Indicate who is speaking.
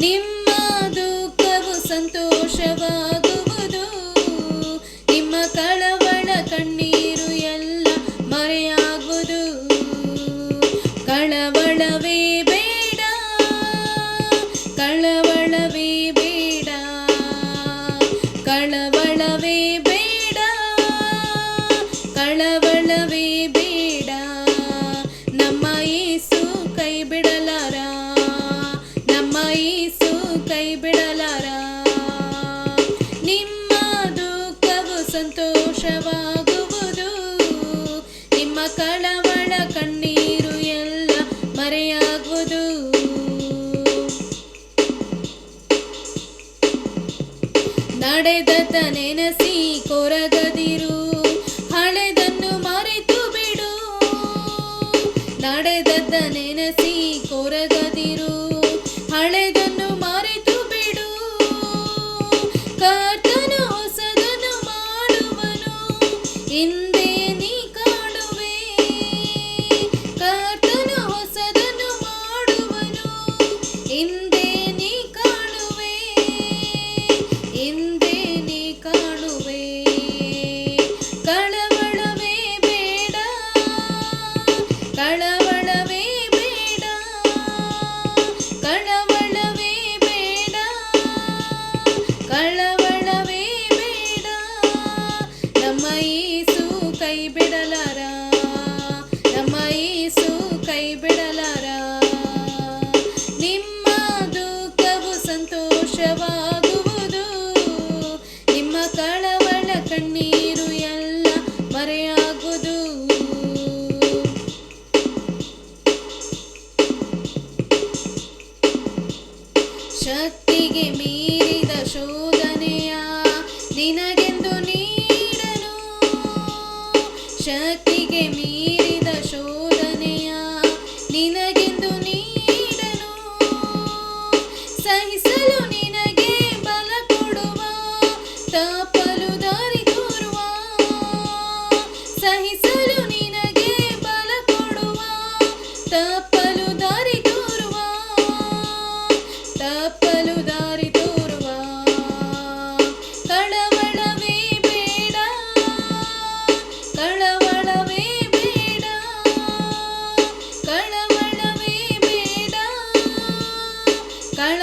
Speaker 1: ನಿಮ್ಮ ದುಃಖವು ಸಂತೋಷವಾಗುವುದು, ನಿಮ್ಮ ಕಳವಳ ಕಣ್ಣೀರು ಎಲ್ಲ ಮರೆಯಾಗುವುದು. ಕಳವಳವೇ ಬೇಡ, ಕಳವಳವೇ ಬೇಡ, ಕಳವಳವೇ ಬೇಡ, ಕಳವಳವೇ ಬೇಡ. ನಮ್ಮ ಯೇಸು ಕೈ ಬಿಡಲಾರ, ನಮ್ಮ ಯೇಸು ಕೈ ಬಿಡಲಾರ. ನಿಮ್ಮ ದುಃಖವು ಸಂತೋಷವಾಗುವುದು, ನಿಮ್ಮ ಕಳವಳ ಕಣ್ಣೀರು ಎಲ್ಲ ಮರೆಯಾಗುವುದು. ನಡೆದತ ನೆನಸಿ ಕೊರಗದಿರು, ಹಳೆದನ್ನು ಮರೆತು ಬಿಡು. ನಡೆದತ ನೆನಸಿ ಕೊರಗದಿರು, ಹಳೆದನ್ನು ಮರೆತು ಬಿಡು. ಕರ್ತನು ಹೊಸದನ್ನು ಮಾಡುವನು, ಹಿಂದೆ ನೀ ಕಾಣುವೆ. ಕರ್ತನು ಹೊಸದನ್ನು ಮಾಡುವನು, ಹಿಂದೆ ನೀ ಕಾಣುವೆ, ಹಿಂದೆ ನೀ ಕಾಣುವೆ. ಕಳವಳವೇ ಬೇಡ, ಕಳವಳವೇ ಬೇಡ, ಕಳವಳವೇ ಬೇಡ, ಕಳವಳವೇ ಬೇಡ. ನಮ್ಮ ಯೇಸು ಕೈ ಬಿಡಲಾರ, ನಮ್ಮ ಯೇಸು ಕೈ ಬಿಡಲಾರ. ನಿಮ್ಮ ದುಃಖವು ಸಂತೋಷವಾಗುವುದು, ನಿಮ್ಮ ಕಳವಳ ಕಣ್ಣೀರು ಎಲ್ಲ ಮರೆಯಾಗುವುದು. ಶಕ್ತಿಗೆ ಮೀರಿದ ಶೋಧನೆಯ ನಿನಗೆಂದು ನೀಡನು, ಶಕ್ತಿಗೆ ಮೀರಿದ ಶೋಧನೆಯ ನಿನಗೆಂದು ನೀಡನು. ಸಹಿಸಲು ನಿನಗೆ ಬಲ ಕೊಡುವ, ತಪ್ಪಲು ದಾರಿ ತೋರುವ. ಸಹಿಸಲು ನಿನಗೆ ಬಲ ಕೊಡುವ, ತಪ್ಪಲು ದಾರಿ ತೋರುವ, ತಪ್ಪಲು ದಾರಿ ತೋರುವ. ಕಳವಳವೇ ಬೇಡ, ಕಳವಳವೇ ಬೇಡ, ಕಳವಳವೇ ಬೇಡ, ಕಳ